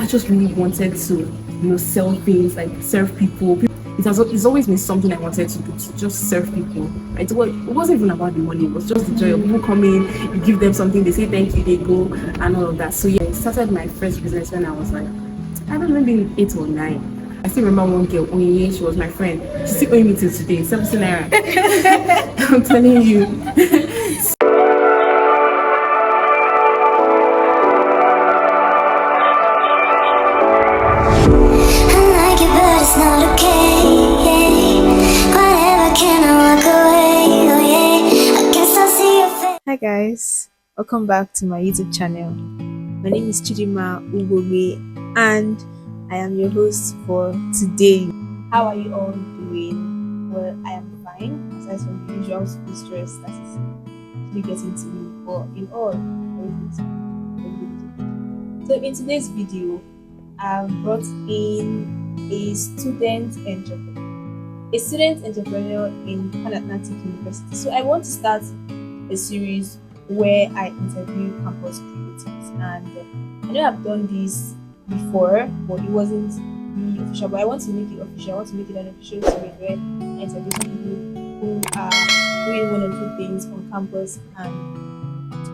just really wanted to, sell things, like serve people. It's always been something I wanted to do, to just serve people. Right? It wasn't even about the money, it was just the joy of people coming, you give them something, they say thank you, they go, and all of that. So yeah, I started my first business when I was like, I don't know, maybe 8 or 9. I still remember one girl, Onyinye, she was my friend. She's still owing me till today, 70 naira. I'm telling you. Hi guys, welcome back to my YouTube channel. My name is Chidima Ugome and I am your host for today. How are you all doing? Well, I am fine, aside from the usual school stress that is really getting to me, but in all, everything. So in today's video, I've brought in a student entrepreneur in Pan Atlantic University. So I want to start a series where I interview campus creatives, and I know I've done this before, but it wasn't really official. But I want to make it official. I want to make it an official series where I interview some people who are doing one or two things on campus and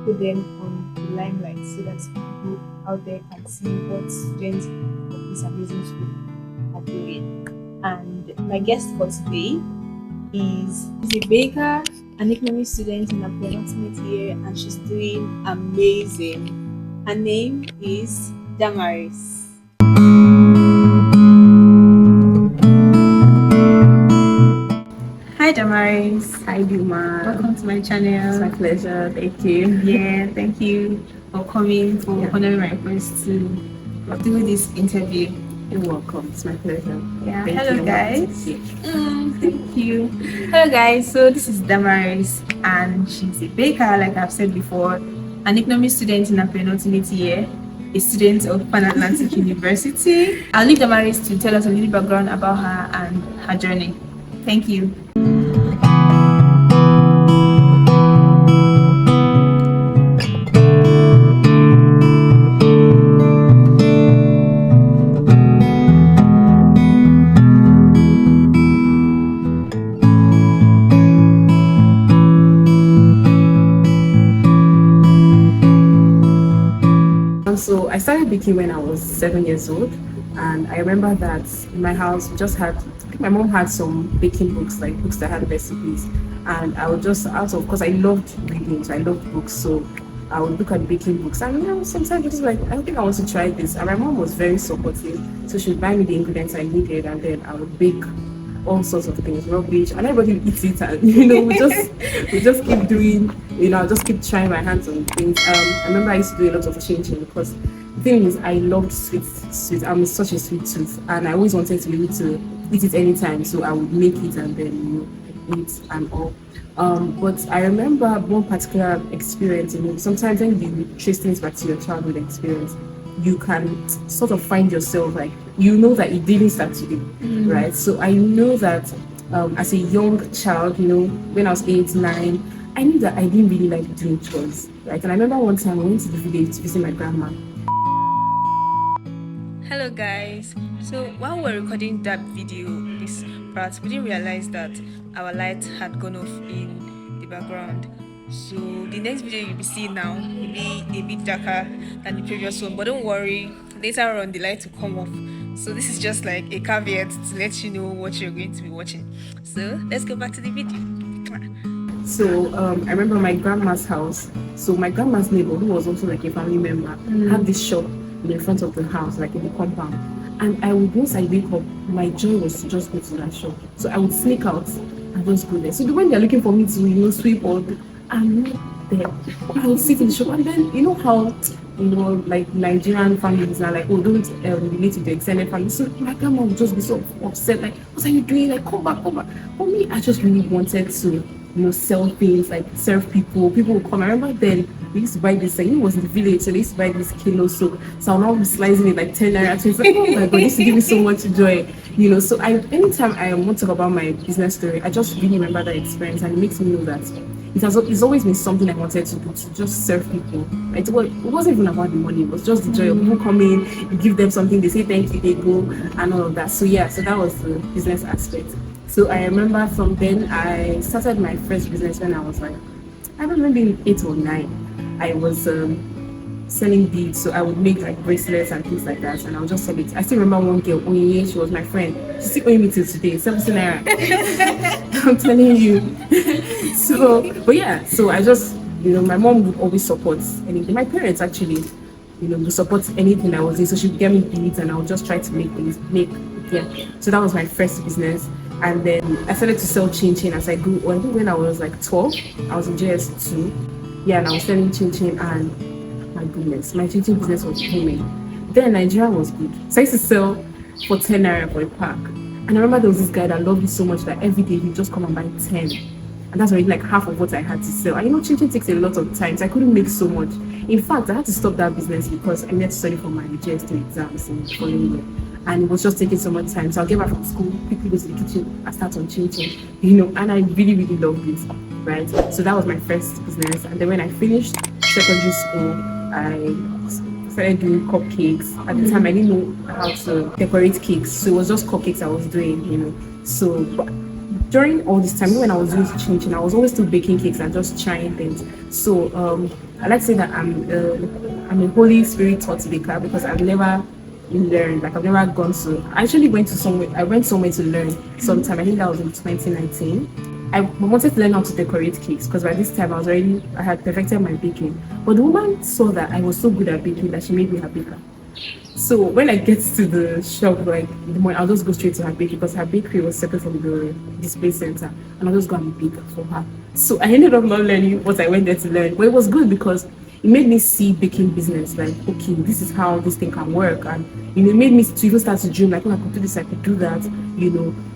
put them on the limelight so that people out there can see what students of this amazing school are doing. And my guest for today is a baker, an economics student in her penultimate year, and she's doing amazing. Her name is Damaris. Hi Damaris. Hi Duma. Welcome to my channel. It's my pleasure. Thank you. Yeah, thank you for coming, for honoring my request to do this interview. You're welcome. It's my pleasure. Yeah. Thank Hello you. guys. Thank you. Hello guys. So this is Damaris, and she's a baker, like I've said before, an economics student in her penultimate year, a student of Pan Atlantic University. I'll leave Damaris to tell us a little background about her and her journey. Thank you. So I started baking when I was 7 years old, and I remember that in my house we just had, I think my mom had some baking books, like books that had recipes, and I would just, because I loved reading, so I loved books, so I would look at baking books, and sometimes it's like, I think I want to try this, and my mom was very supportive, so she would buy me the ingredients I needed, and then I would bake all sorts of things, rubbish, and everybody would eat it, and we just keep doing, I just keep trying my hands on things. I remember I used to do a lot of changing, because the thing is I loved sweet. I'm such a sweet tooth, and I always wanted to be able to eat it anytime, so I would make it and then eat and all. But I remember one particular experience. Sometimes when you trace things back to your childhood experience, you can sort of find yourself like, that it didn't start today, right? So I know that as a young child, when I was 8, 9, I knew that I didn't really like doing chores, right? And I remember one time I went to the village to visit my grandma. Hello guys. So while we're recording that video, this part, we didn't realize that our light had gone off in the background. So the next video you'll be seeing now will be a bit darker than the previous one, but don't worry, later on the light will come off. So this is just like a caveat to let you know what you're going to be watching. So let's go back to the video. So I remember my grandma's house. So my grandma's neighbor, who was also like a family member, had this shop in front of the house, like in the compound. And once I wake up, my joy was to just go to that shop. So I would sneak out and just go there. So when they're looking for me to, sweep or I'm not there. I would sit in the shop, and then how like Nigerian families are like, oh, don't relate to the extended family. So my grandma would just be so upset, like, what are you doing? Like, come back. For me, I just really wanted to, sell things, like serve people. People would come. I remember then we used to buy this, it was in the village, so they used to buy this kilo. So I'll now be slicing it like 10 naira. So it's like, oh my God, this give me so much joy. So anytime I want to talk about my business story, I just really remember that experience, and it makes me know that it's always been something I wanted to do, to just serve people. It wasn't even about the money, it was just the joy of people coming, you give them something, they say thank you, they go, and all of that. So yeah, so that was the business aspect. So I remember from then I started my first business when I was like, I don't know, maybe 8 or 9. I was selling beads, so I would make like bracelets and things like that, and I would just sell it. I still remember one girl, Onyinye, she was my friend. She still owing me till today, 17 naira. I'm telling you. So, but yeah, so I just, my mom would always support anything. My parents actually, would support anything I was doing. So she would get me beads, and I would just try to yeah. So that was my first business. And then I started to sell chin chin as I grew. I think when I was like 12, I was in JS2. Yeah, and I was selling chin chin, and my goodness, my chin chin business was booming. Then Nigeria was good. So I used to sell for 10 naira for a pack. And I remember there was this guy that loved it so much that every day he'd just come and buy 10. And that's already like half of what I had to sell. And chin chin takes a lot of time, so I couldn't make so much. In fact, I had to stop that business because I needed to study for my JS2 exams in the following year. And it was just taking so much time. So I'll get back from school, quickly go to the kitchen, I start on chin chin, and I really, really loved it, right? So that was my first business. And then when I finished secondary school, I started doing cupcakes. At the time, I didn't know how to decorate cakes, so it was just cupcakes I was doing, So during all this time, when I was doing chin chin, I was always still baking cakes and just trying things. So I like to say that I'm a Holy Spirit taught baker because I've never learned, like I've never gone to. I actually went somewhere to learn sometime. I think that was in 2019. I wanted to learn how to decorate cakes because by this time I had perfected my baking. But the woman saw that I was so good at baking that she made me her baker. So when I get to the shop, like in the morning, I'll just go straight to her bakery because her bakery was separate from the display center, and I'll just go and bake for her. So I ended up not learning what I went there to learn, but it was good because it made me see baking business like, okay, this is how this thing can work, and it made me to even start to dream like, oh, I could do this, I could do that,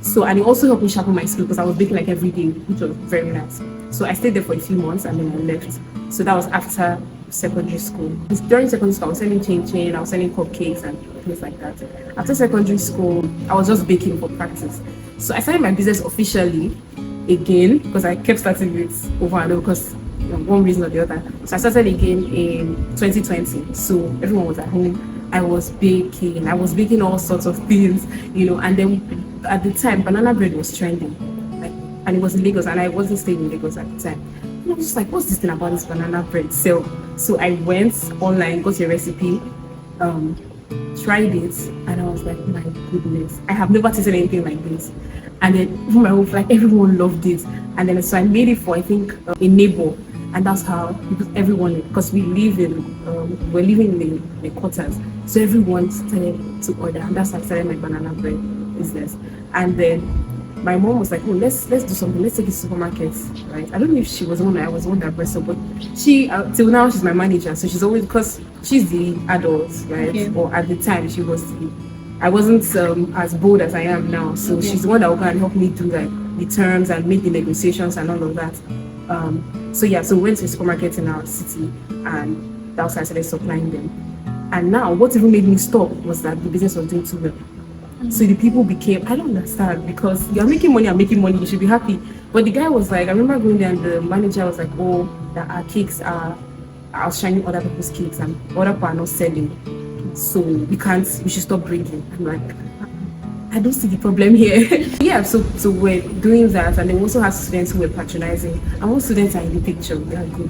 So, and it also helped me sharpen my skill because I was baking like every day, which was very nice. So I stayed there for a few months and then I left. So that was after secondary school. During secondary school, I was selling chin, I was selling cupcakes and things like that. After secondary school, I was just baking for practice. So I started my business officially again because I kept starting it over and over because one reason or the other. So I started again in 2020. So everyone was at home. I was baking all sorts of things, and then at the time banana bread was trending. And it was in Lagos, and I wasn't staying in Lagos at the time. And I was just like, what's this thing about this banana bread? So I went online, got a recipe, tried it, and I was like, my goodness, I have never tasted anything like this. And then my whole like everyone loved it. And then so I made it for I think a neighbor, and that's how because we live in we're living in the quarters, so everyone started to order, and that's how I started my banana bread business. And then my mom was like, oh, let's do something, let's take it to supermarkets, right? I don't know if she was the one, I was the one that brought her, but she till now she's my manager, so she's always, because she's the adult, right? Okay. Or at the time she was I wasn't as bold as I am now, so okay. She's the one that will go and help me do the terms and make the negotiations and all of that. So we went to a supermarket in our city, and that's how I started supplying them. And now what even made me stop was that the business was doing too well. So the people became, I don't understand, because you're making money, I'm making money, you should be happy. But the guy was like, I remember going there and the manager was like, oh, that our cakes are outshining other people's cakes and other people are not selling. So we should stop bringing. I'm like, I don't see the problem here. Yeah, so we're doing that, and then we also have students who were patronizing. And once students are in the picture, we are good.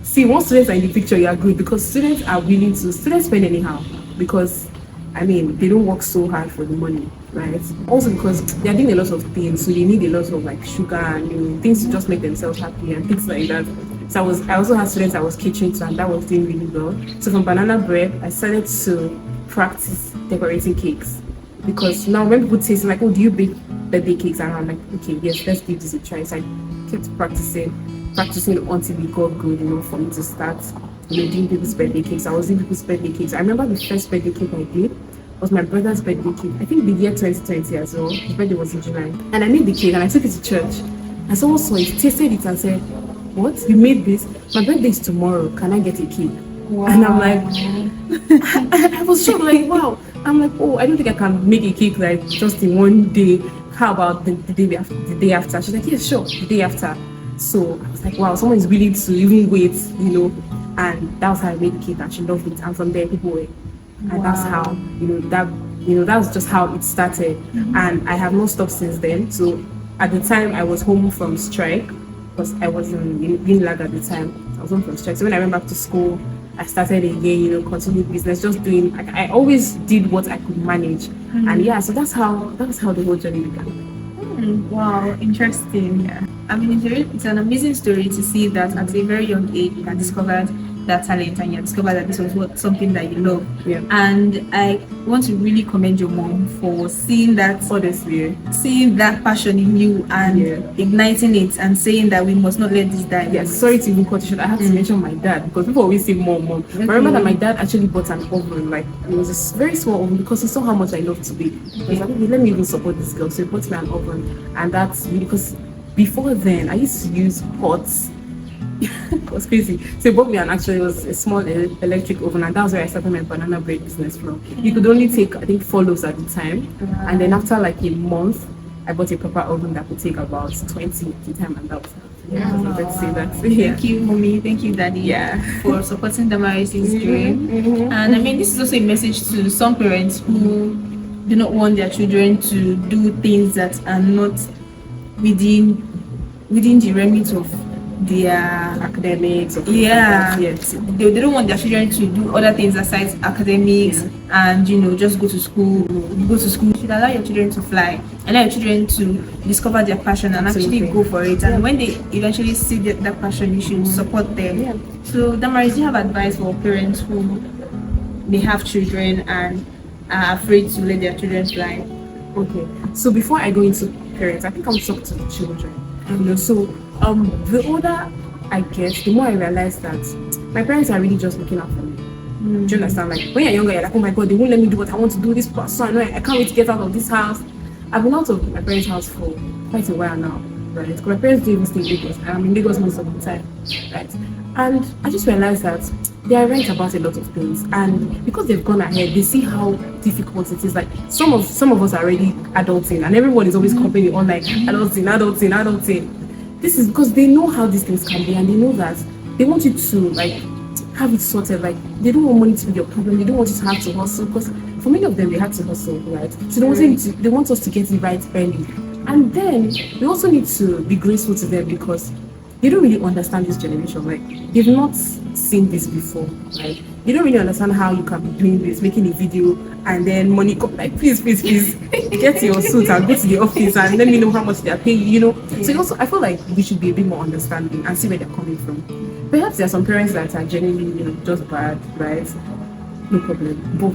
See, once students are in the picture, you are good, because students spend anyhow, because they don't work so hard for the money, right? Also because they're doing a lot of things, so they need a lot of like sugar and things to just make themselves happy and things like that. So I also had students I was catering to, and that was doing really well. So from banana bread, I started to practice decorating cakes, because now when people taste like, oh, do you bake birthday cakes? And I'm like, okay, yes, let's give this a try. So I kept practicing until it got good, for me to start doing people's birthday cakes. I was doing people's birthday cakes. I remember the first birthday cake I did was my brother's birthday cake. I think the year 2020 as well. His birthday was in July. And I made the cake and I took it to church. And someone saw it, tasted it and said, what? You made this? My birthday is tomorrow. Can I get a cake? Wow. And I'm like, I was shocked, like, wow. I'm like, oh, I don't think I can make a cake like just in one day. How about the day after? She's like, yeah, sure, the day after. So I was like, wow, someone is willing to even wait, and that was how I made the cake, and she loved it. And from there, people were, and that's Wow. how, that was just how it started. And I have not stopped since then. So at the time, I was home from strike because I was in Unilag at the time. I was home from strike. So when I went back to school, I started again, continued business, just doing, like, I always did what I could manage. And yeah, so that was how the whole journey began. Wow, interesting. Yeah. I mean, it's an amazing story to see that at a very young age you had discovered that talent and you had discovered that this was something that you love. Yeah. And I want to really commend your mom for seeing that, Honestly. seeing that passion in you and Yeah. igniting it and saying that we must not let this die. Yes, sorry to even cut you short. I have to mention my dad because people always say mom. But I remember that my dad actually bought an oven, like it was a very small oven because he saw how much I love to bake. He's like, okay, let me even support this girl. So he bought me an oven, and that's really because before then I used to use pots. It was crazy. So he bought me it was a small electric oven, and that was where I started my banana bread business from. You could only take, I think, 4 loaves at the time, and then after like a month, I bought a proper oven that could take about 20 at the time, and that was let's say that. Thank you, mommy. Thank you, daddy. Yeah. For supporting Damaris's dream. And I mean, this is also a message to some parents who do not want their children to do things that are not within the remit of their Academics. Yes, they don't want their children to do other things aside academics and just go to school. You should allow your children to fly, allow your children to discover their passion and Absolutely. actually go for it. And when they eventually see that passion, you should support them. Yeah. So Damaris, do you have advice for parents who they have children and are afraid to let their children fly? Okay. So before I go into parents, I think I'll talk to the children. So the older I get, the more I realize that my parents are really just looking out for me. Do you understand? Like when you're younger, you're like, oh my god, they won't let me do what I want to do. This person, I can't wait to get out of this house. I've been out of my parents' house for quite a while now, right? Because my parents don't even stay in Lagos. I'm in Lagos most of the time, right? And I just realized that they are right about a lot of things, and because they've gone ahead, they see how difficult it is. Like some of us are already adulting, and everyone is always complaining on like adulting. This is because they know how these things can be, and they know that they want you to like have it sorted. Like they don't want money to be your problem. They don't want you to have to hustle, because for many of them they had to hustle, right? So they want us to get it right early, and then we also need to be graceful to them because they don't really understand this generation. Like they've not seen this before, right? They don't really understand how you can be doing this, making a video, and then money come. Like please get your suit and go to the office and let me know how much they are paying you. So also I feel like we should be a bit more understanding and see where they're coming from. Perhaps there are some parents that are genuinely just bad, right? No problem. But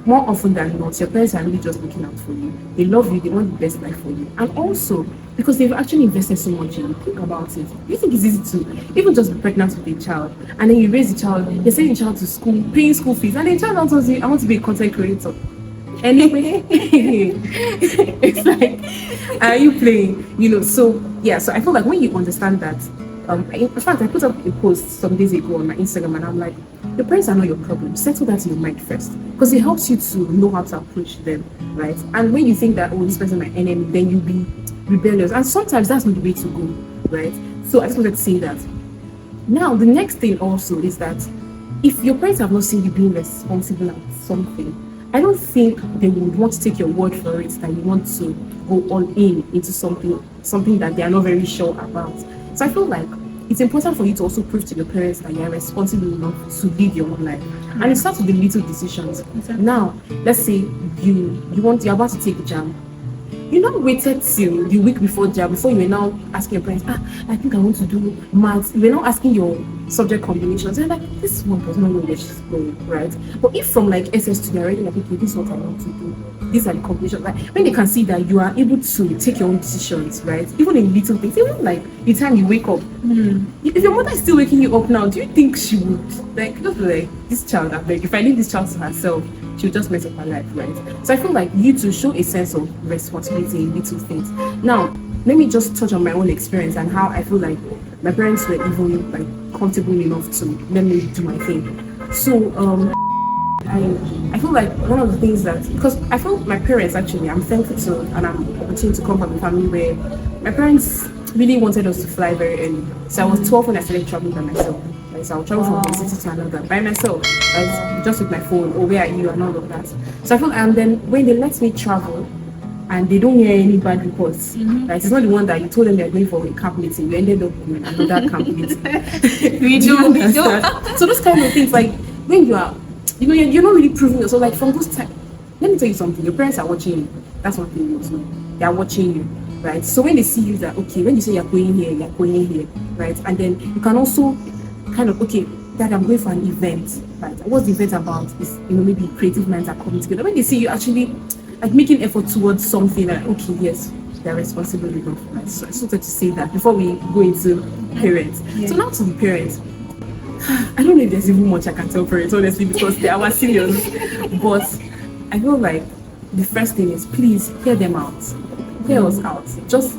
more often than not, your parents are really just looking out for you. They love you, they want the best life for you. And also, because they've actually invested so much in you, think about it. You think it's easy to even just be pregnant with a child, and then you raise the child, you're sending the child to school, paying school fees, and then the child now tells you, I want to be a content creator. Anyway, it's like, are you playing? So yeah, so I feel like when you understand that, in fact, I put up a post some days ago on my Instagram, and I'm like, your parents are not your problem. Settle that in your mind first, because it helps you to know how to approach them, right? And when you think that, oh, this person is my enemy, then you'll be rebellious, and sometimes that's not the way to go, right? So I just wanted to say that. Now, the next thing also is that if your parents have not seen you being responsible at something, I don't think they would want to take your word for it that you want to go all in into something that they are not very sure about. So I feel like it's important for you to also prove to your parents that you are responsible enough to live your own life. And it starts with the little decisions. Exactly. Now, let's say you're about to take a jam. You not waited till the week before jam before you were now asking your parents, I think I want to do maths. You were now asking your subject combinations. They're like, this one does not know where she's going, right? But if from like SS2 they're already like, okay, this is what I want to do. These are the combinations. Like when they can see that you are able to take your own decisions, right? Even in little things, even like the time you wake up. If your mother is still waking you up now, do you think she would like just be like, this child, I'm like, if I leave this child to herself, she'll just mess up her life, right? So I feel like you to show a sense of responsibility in little things. Now, let me just touch on my own experience and how I feel like my parents were even like comfortable enough to let me do my thing. So I feel like one of the things that, because I feel my parents actually, I'm thankful to, and I'm opportunity to come from a family where my parents, really wanted us to fly very early. So I was 12 when I started traveling by myself. Right? So I would travel from one city to another by myself, right? Just with my phone, or where are you, and all of that. So I feel, and then when they let me travel, and they don't hear any bad reports, right? It's not the one that you told them they're going for a camp meeting, you ended up in another camp meeting. We Do you do. understand? So those kind of things, like when you are, you're not really proving yourself. Like from those times, let me tell you something. Your parents are watching you. That's one thing you must know. They are watching you, right? So when they see you, that okay, when you say you're going here, right? And then you can also kind of, okay, that I'm going for an event, right? What's the event about? Is maybe creative minds are coming together. When they see you actually like making effort towards something, like okay, yes, they're responsible enough, right? So I just wanted to say that before we go into parents. Yeah. So now to the parents. I don't know if there's even much I can tell parents, honestly, because they are our seniors. But I feel like the first thing is, please hear them out. Hear us out. Just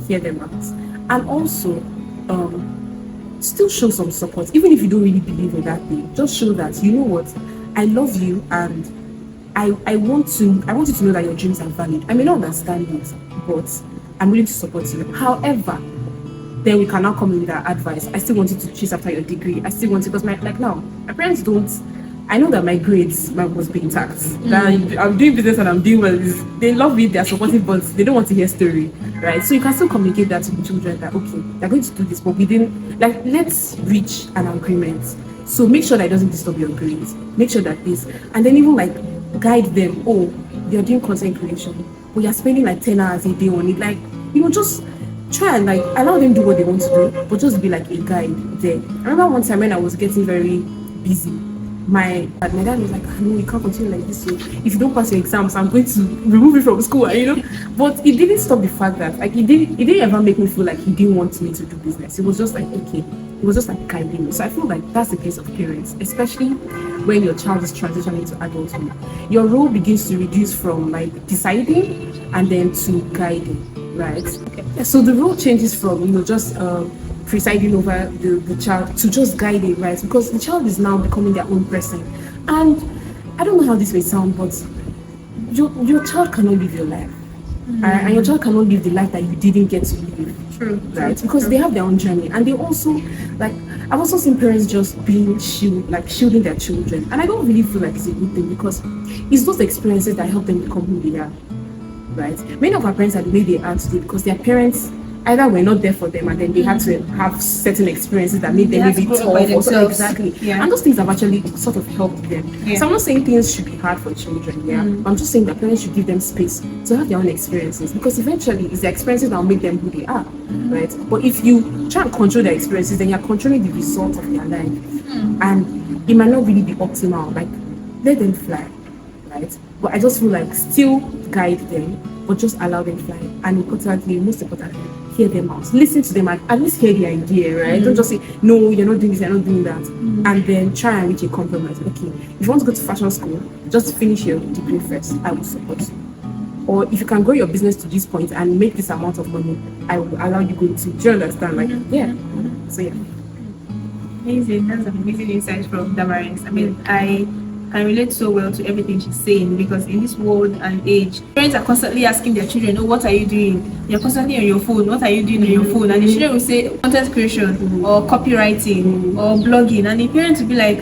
hear them out. And also, still show some support. Even if you don't really believe in that thing, just show that, you know what, I love you and I want you to know that your dreams are valid. I may not understand it, but I'm willing to support you. However, then we can now come in with our advice. I still want you to chase after your degree. I still want to, because my parents don't. I know that my grades must be intact. That I'm doing business and I'm doing well. They love me, they're supportive, but they don't want to hear story, right? So you can still communicate that to the children that okay, they're going to do this, but we didn't let's reach an agreement. So make sure that it doesn't disturb your grades. Make sure that this, and then even guide them. Oh, you're doing content creation, but you're spending 10 hours a day on it. Just try and allow them do what they want to do, but just be a guide there. I remember one time when I was getting very busy, my dad was like, no, you can't continue like this. So if you don't pass your exams, I'm going to remove you from school. But it didn't stop the fact that it didn't ever make me feel like he didn't want me to do business. It was just okay. It was just guiding me. So I feel like that's the case of parents, especially when your child is transitioning to adulthood. Your role begins to reduce from deciding and then to guiding. Right. Okay. So the role changes from just presiding over the child to just guiding, right? Because the child is now becoming their own person. And I don't know how this may sound, but your child cannot live your life. And your child cannot live the life that you didn't get to live. True. Right? Because they have their own journey. And they also I've also seen parents just being shielding their children. And I don't really feel like it's a good thing, because it's those experiences that help them become who they are. Right? Many of our parents are the way they are today because their parents either were not there for them, and then they had to have certain experiences that made them maybe tough or so. Exactly. Yeah. And those things have actually sort of helped them. Yeah. So I'm not saying things should be hard for children, I'm just saying that parents should give them space to have their own experiences, because eventually it's the experiences that will make them who they are. Right? But if you try and control their experiences, then you're controlling the result of their life. And it might not really be optimal. Let them fly. Right? But I just feel still guide them, but just allow them fly. And most importantly, hear them out. Listen to them and at least hear the idea, right? Don't just say, no, you're not doing this, you're not doing that. And then try and reach a compromise. Okay, if you want to go to fashion school, just finish your degree first. I will support you. Or if you can grow your business to this point and make this amount of money, I will allow you go to. Do you understand? Yeah. So yeah. Amazing. That's an amazing insight from Damaris. I mean, I can relate so well to everything she's saying, because in this world and age, parents are constantly asking their children, oh, what are you doing? You're constantly on your phone. What are you doing on your phone? And the children will say content creation or copywriting or blogging, and the parents will be like,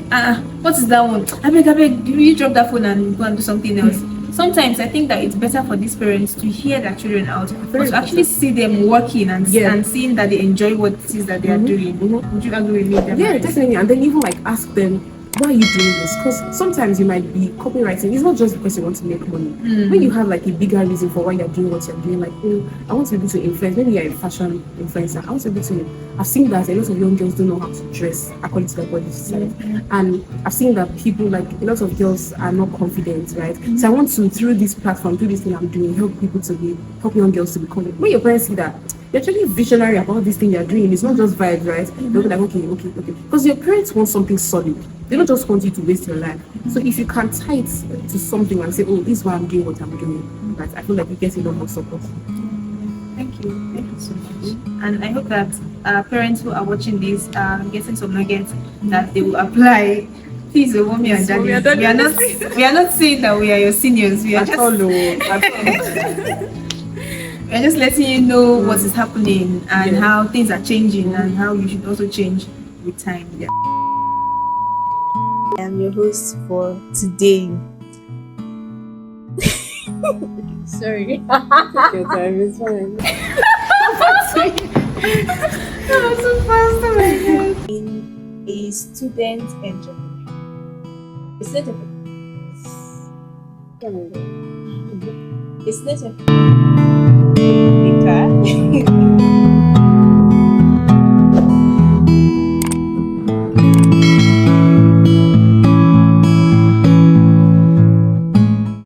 what is that one? I beg, you drop that phone and go and do something else. Sometimes I think that it's better for these parents to hear their children out, but to actually see them working and seeing that they enjoy what it is that they are doing. Would you agree with me? Yeah, definitely. And then even ask them, why are you doing this? Because sometimes you might be copywriting. It's not just because you want to make money. When you have a bigger reason for why you're doing what you're doing, I want to be able to influence. Maybe you're a fashion influencer. I want to be able to. I've seen that a lot of young girls don't know how to dress according to their body size, and I've seen that people a lot of girls are not confident, right? So I want to, through this platform, through this thing I'm doing, help young girls to be confident. When your parents see that you're actually visionary about this thing you're doing, it's not just vibes, right? They'll be like, okay. Because your parents want something solid. They don't just want you to waste your life. So if you can tie it to something and say, oh, this is why I'm doing what I'm doing, right? I feel like you get a lot more support. Thank you so much. And I hope that parents who are watching this are getting some nuggets that they will apply. Please, mommy and daddy, we are not saying that we are your seniors. We are just We're just letting you know what is happening and Yeah. how things are changing and how you should also change with time. Yeah. I am your host for today. Sorry. Take your time, it's fine. I'm so fast, oh my God. In a student entrepreneur. A student entrepreneur. A student entrepreneur.